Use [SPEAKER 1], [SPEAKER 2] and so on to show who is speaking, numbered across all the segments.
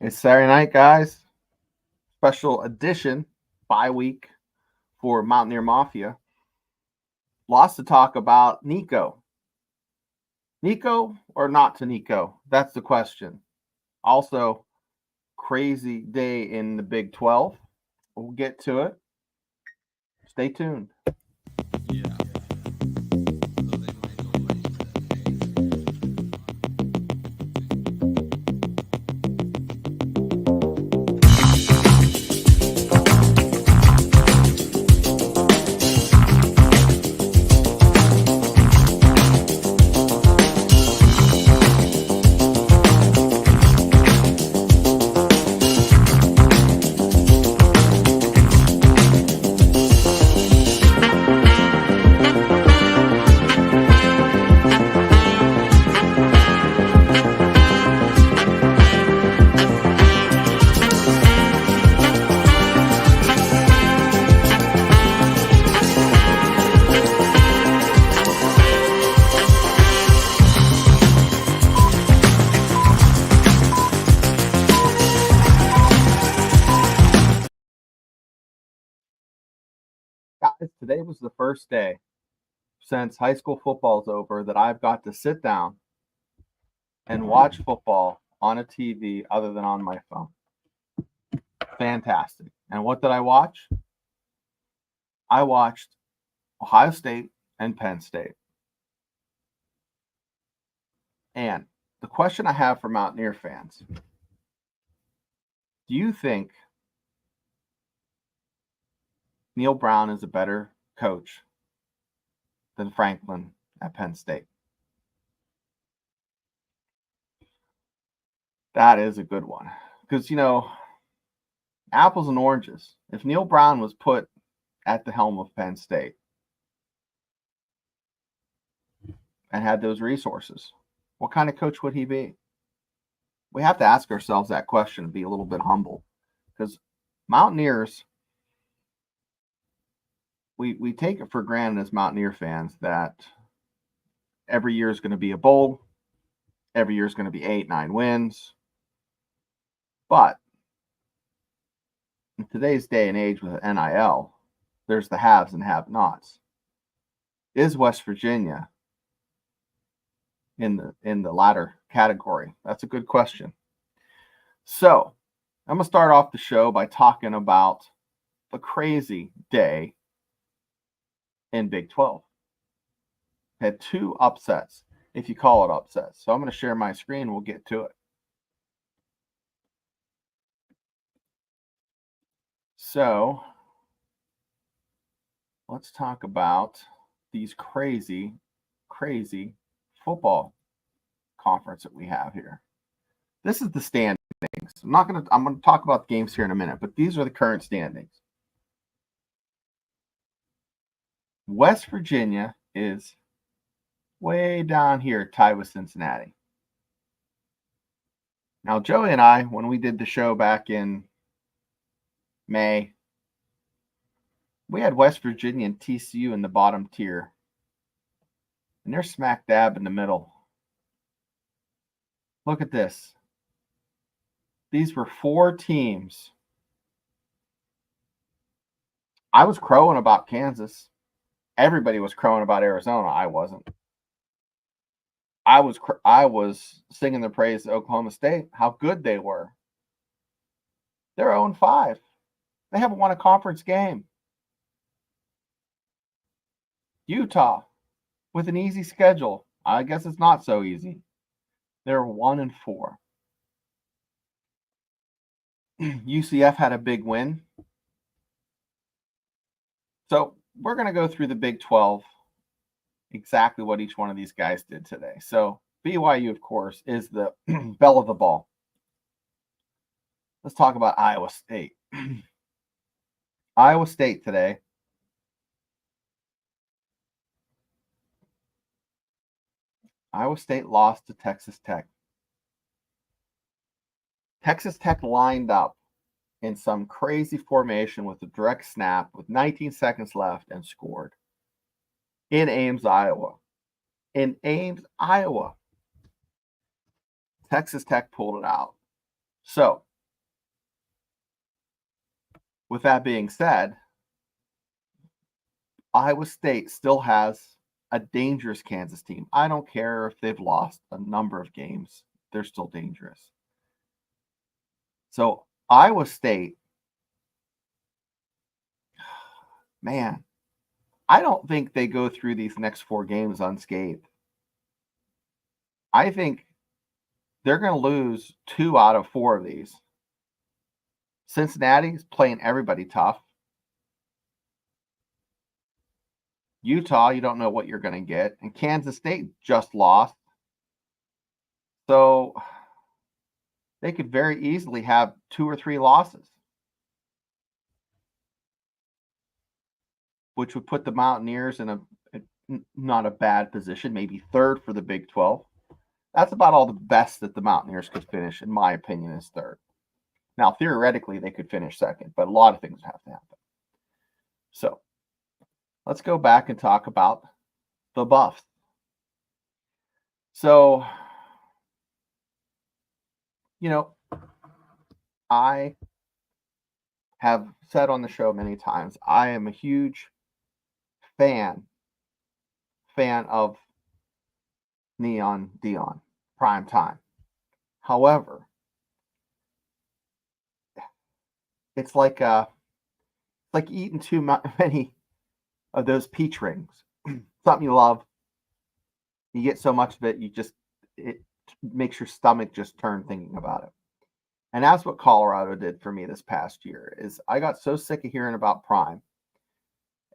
[SPEAKER 1] It's Saturday night, guys. Special edition bye week for Mountaineer Mafia. Lots to talk about. NICCO. NICCO or not to NICCO? That's the question. Also, crazy day in the Big 12. We'll get to it. Stay tuned. Guys, today was the first day since high school football is over that I've got to sit down and watch football on a TV other than on my phone. Fantastic. And what did I watch? I watched Ohio State and Penn State. And the question I have for Mountaineer fans, do you think Neil Brown is a better coach than Franklin at Penn State? That is a good one. Because, apples and oranges. If Neil Brown was put at the helm of Penn State and had those resources, what kind of coach would he be? We have to ask ourselves that question and be a little bit humble. Because Mountaineers, we take it for granted as Mountaineer fans that every year is going to be a bowl. Every year is going to be 8-9 wins. But in today's day and age with NIL, there's the haves and have-nots. Is West Virginia in the latter category? That's a good question. So I'm going to start off the show by talking about the crazy day in Big 12. Had two upsets, if you call it upsets. So I'm going to share my screen. We'll get to it. So let's talk about these crazy football conference that we have here. This is the standings. I'm going to talk about the games here in a minute, but these are the current standings. West Virginia is way down here, tied with Cincinnati. Now, Joey and I, when we did the show back in May, we had West Virginia and TCU in the bottom tier, and they're smack dab in the middle. Look at this. These were four teams. I was crowing about Kansas. Everybody was crowing about Arizona. I wasn't. I was singing the praise to Oklahoma State, how good they were. They're 0-5. They haven't won a conference game. Utah, with an easy schedule. I guess it's not so easy. They're 1-4. UCF had a big win. So we're going to go through the Big 12, exactly what each one of these guys did today. So BYU, of course, is the belle of the ball. Let's talk about Iowa State. Iowa State today. Iowa State lost to Texas Tech. Texas Tech lined up in some crazy formation with a direct snap with 19 seconds left and scored in Ames, Iowa. In Ames, Iowa. Texas Tech pulled it out. So with that being said, Iowa State still has a dangerous Kansas team. I don't care if they've lost a number of games, they're still dangerous. So, Iowa State, man, I don't think they go through these next 4 games unscathed. I think they're going to lose 2 out of 4 of these. Cincinnati's playing everybody tough. Utah, you don't know what you're going to get. And Kansas State just lost. So they could very easily have 2 or 3 losses, which would put the Mountaineers in a not a bad position, maybe 3rd for the Big 12. That's about all the best that the Mountaineers could finish, in my opinion, is 3rd. Now, theoretically, they could finish 2nd, but a lot of things have to happen. So let's go back and talk about the Buffs. So, I have said on the show many times, I am a huge fan of Neon Dion, prime time. However, it's like eating too many of those peach rings. Something you love, you get so much of it, it makes your stomach just turn thinking about it. And that's what Colorado did for me this past year. Is I got so sick of hearing about Prime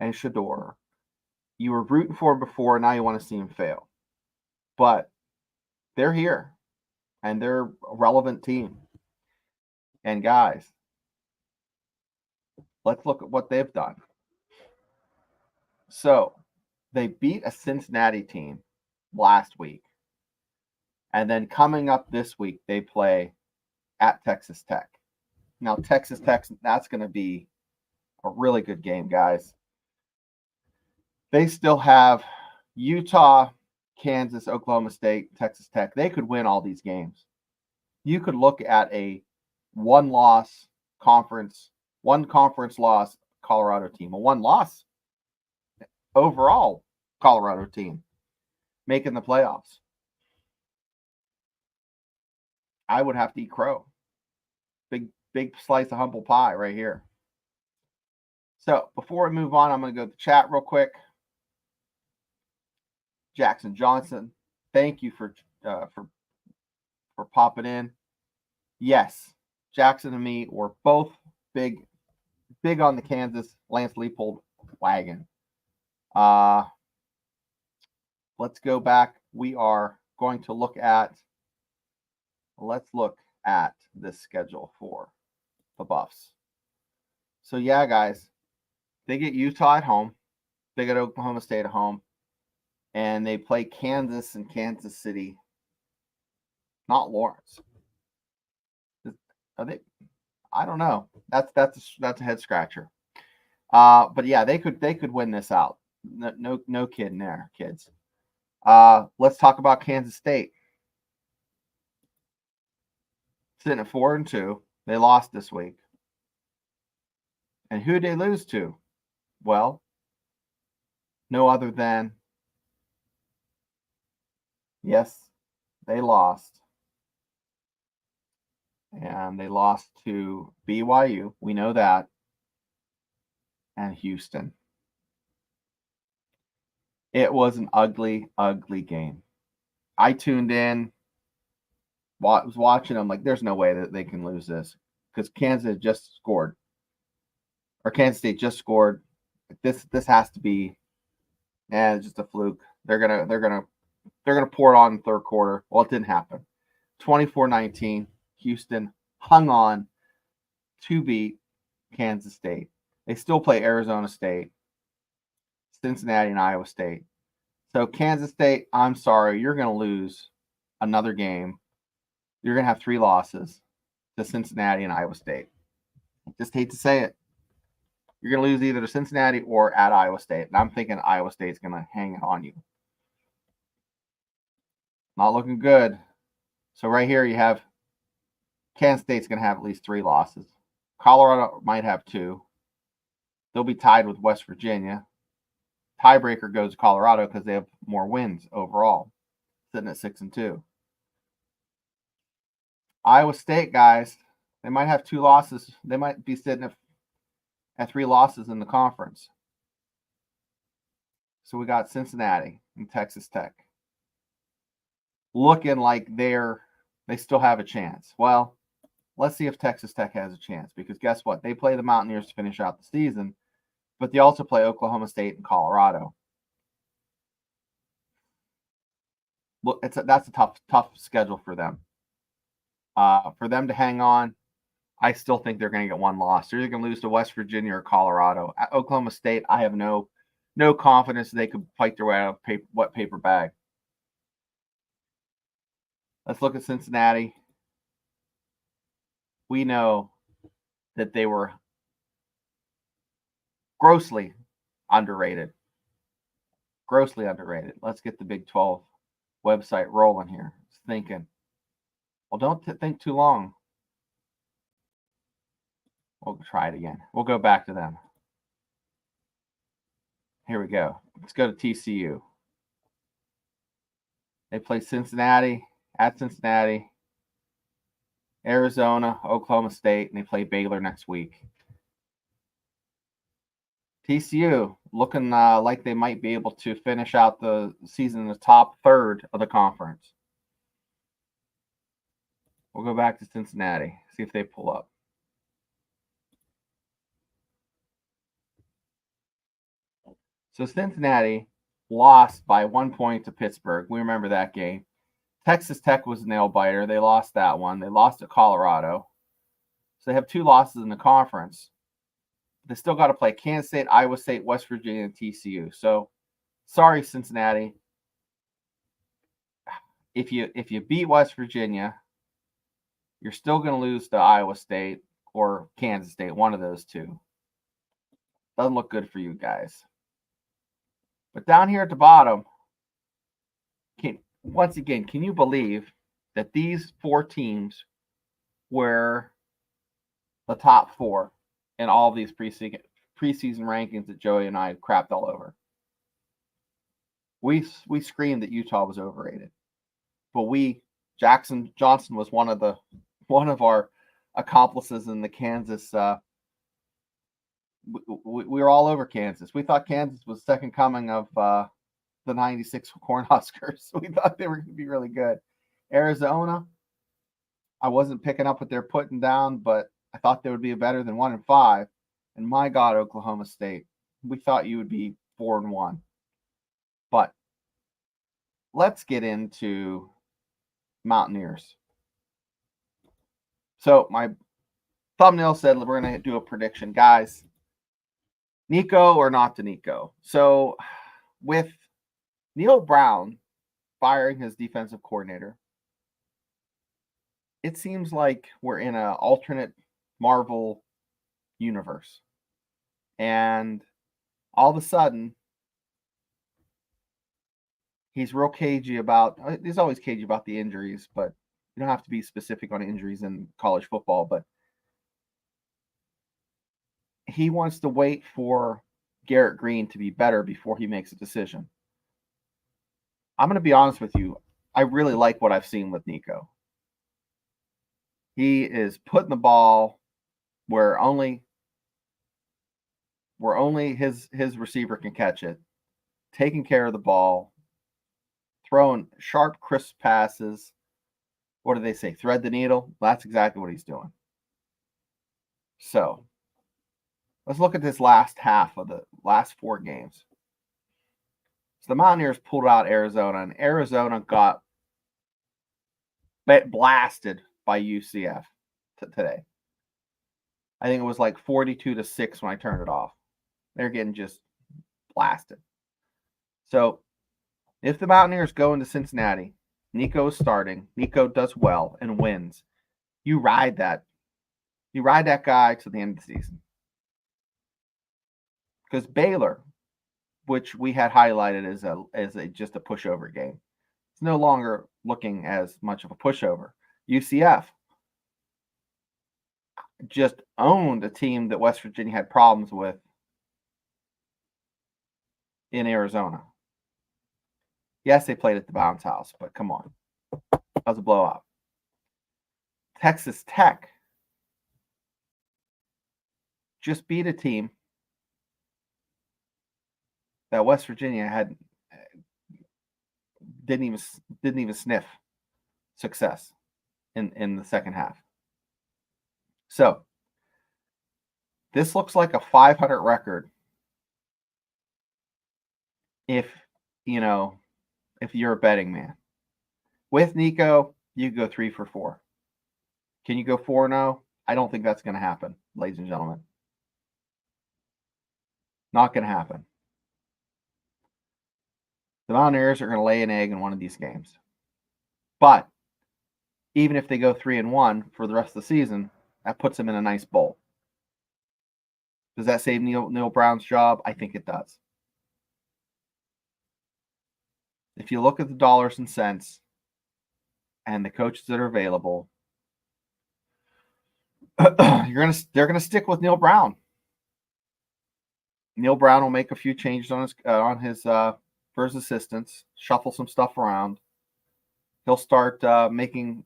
[SPEAKER 1] and Shedeur. You were rooting for him before, now you want to see him fail. But they're here, and they're a relevant team. And guys, let's look at what they've done. So they beat a Cincinnati team last week. And then coming up this week, they play at Texas Tech. Now, Texas Tech, that's going to be a really good game, guys. They still have Utah, Kansas, Oklahoma State, Texas Tech. They could win all these games. You could look at a one conference loss Colorado team, a 1-loss overall Colorado team making the playoffs. I would have to eat crow. Big slice of humble pie right here. So before we move on, I'm going to go to the chat real quick. Jackson Johnson, thank you for popping in. Yes, Jackson and me were both big on the Kansas Lance Leipold wagon. Let's go back. We are going to look at. Let's look at this schedule for the Buffs. So yeah, guys, they get Utah at home, they get Oklahoma State at home, and they play Kansas and Kansas City. Not Lawrence. Are they? I don't know. That's a head scratcher. But yeah, they could win this out. No kidding there, kids. Let's talk about Kansas State. Sitting at 4-2. They lost this week. And who did they lose to? Well, no other than, yes, they lost. And they lost to BYU. We know that. And Houston. It was an ugly, ugly game. I tuned in, was watching. I'm like, there's no way that they can lose this because Kansas just scored, or Kansas State just scored. This has to be, it's just a fluke. They're gonna pour it on in the 3rd quarter. Well, it didn't happen. 24-19. Houston hung on to beat Kansas State. They still play Arizona State, Cincinnati, and Iowa State. So Kansas State, I'm sorry, you're going to lose another game. You're going to have 3 losses to Cincinnati and Iowa State. Just hate to say it. You're going to lose either to Cincinnati or at Iowa State. And I'm thinking Iowa State's going to hang it on you. Not looking good. So right here you have Kansas State's going to have at least 3 losses. Colorado might have 2. They'll be tied with West Virginia. Tiebreaker goes to Colorado because they have more wins overall, sitting at 6-2. Iowa State, guys, they might have 2 losses. They might be sitting at 3 losses in the conference. So we got Cincinnati and Texas Tech looking like they still have a chance. Well, let's see if Texas Tech has a chance, because guess what? They play the Mountaineers to finish out the season, but they also play Oklahoma State and Colorado. Look, that's a tough schedule for them. For them to hang on, I still think they're going to get 1 loss. They're either going to lose to West Virginia or Colorado. At Oklahoma State, I have no confidence they could fight their way out of wet paper bag. Let's look at Cincinnati. We know that they were grossly underrated. Grossly underrated. Let's get the Big 12 website rolling here. It's thinking. Well, don't think too long. We'll try it again. We'll go back to them. Here we go. Let's go to TCU. They play Cincinnati, at Cincinnati, Arizona, Oklahoma State, and they play Baylor next week. TCU looking like they might be able to finish out the season in the top third of the conference. We'll go back to Cincinnati, see if they pull up. So Cincinnati lost by 1 point to Pittsburgh. We remember that game. Texas Tech was a nail biter. They lost that one. They lost to Colorado. So they have 2 losses in the conference. They still got to play Kansas State, Iowa State, West Virginia, and TCU. So sorry, Cincinnati. If you beat West Virginia, you're still going to lose to Iowa State or Kansas State, one of those 2. Doesn't look good for you guys. But down here at the bottom, once again, can you believe that these 4 teams were the top 4 in all of these preseason rankings that Joey and I crapped all over? We screamed that Utah was overrated, but Jackson Johnson was one of our accomplices in the Kansas. We were all over Kansas. We thought Kansas was second coming of the 96 Cornhuskers. We thought they were going to be really good. Arizona, I wasn't picking up what they're putting down, but I thought they would be better than 1-5. And my God, Oklahoma State, we thought you would be 4-1. But let's get into Mountaineers. So my thumbnail said we're going to do a prediction, guys. NICCO or not to NICCO. So with Neil Brown firing his defensive coordinator, it seems like we're in an alternate Marvel universe. And all of a sudden, he's real cagey he's always cagey about the injuries, but you don't have to be specific on injuries in college football. But he wants to wait for Garrett Green to be better before he makes a decision. I'm going to be honest with you. I really like what I've seen with NICCO. He is putting the ball where only his receiver can catch it, taking care of the ball, throwing sharp, crisp passes. What do they say? Thread the needle? That's exactly what he's doing. So let's look at this last half of the last 4 games. So the Mountaineers pulled out Arizona, and Arizona got blasted by UCF today. I think it was like 42-6 when I turned it off. They're getting just blasted. So if the Mountaineers go into Cincinnati, NICCO is starting, NICCO does well and wins, you ride that guy to the end of the season. Because Baylor, which we had highlighted as just a pushover game, it's no longer looking as much of a pushover. UCF just owned a team that West Virginia had problems with in Arizona. Yes, they played at the Bounce House, but come on. That was a blowout. Texas Tech just beat a team that West Virginia didn't even sniff success in the second half. So this looks like a 500 record if you're a betting man. With NICCO, you go 3 for 4. Can you go 4-0? I don't think that's going to happen, ladies and gentlemen. Not going to happen. The Mountaineers are going to lay an egg in one of these games. But even if they go 3-1 for the rest of the season, that puts them in a nice bowl. Does that save Neil Brown's job? I think it does. If you look at the dollars and cents and the coaches that are available, they're gonna stick with Neil Brown. Neil Brown will make a few changes for his assistants, shuffle some stuff around. He'll start making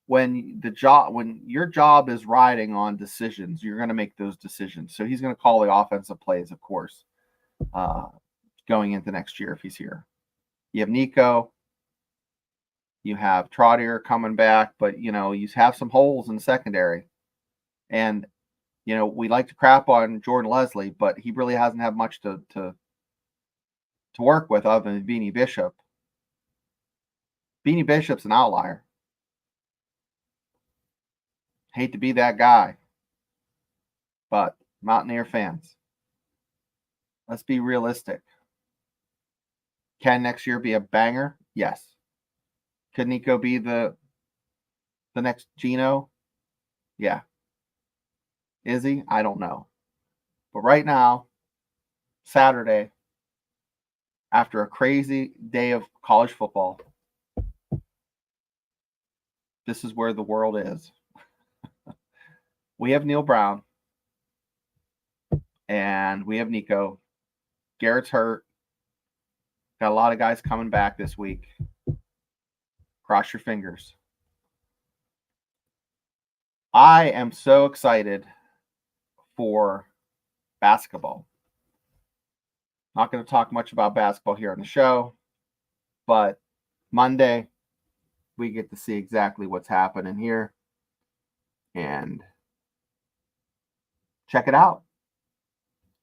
[SPEAKER 1] when your job is riding on decisions, you're going to make those decisions. So he's going to call the offensive plays, of course, going into next year if he's here. You have NICCO. You have Trottier coming back, but, you have some holes in the secondary. And, we like to crap on Jordan Leslie, but he really hasn't had much to work with other than Beanie Bishop. Beanie Bishop's an outlier. Hate to be that guy, but Mountaineer fans, let's be realistic. Can next year be a banger? Yes. Could NICCO be the next Geno? Yeah. Is he? I don't know. But right now, Saturday, after a crazy day of college football, this is where the world is. We have Neil Brown, and we have NICCO. Garrett's hurt. Got a lot of guys coming back this week. Cross your fingers. I am so excited for basketball. Not going to talk much about basketball here on the show, but Monday we get to see exactly what's happening here and check it out.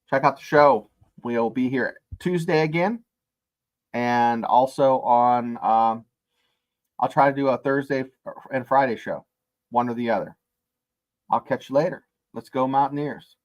[SPEAKER 1] Check out the show. We'll be here Tuesday again, and also on I'll try to do a Thursday and Friday show, one or the other. I'll catch you later. Let's go Mountaineers.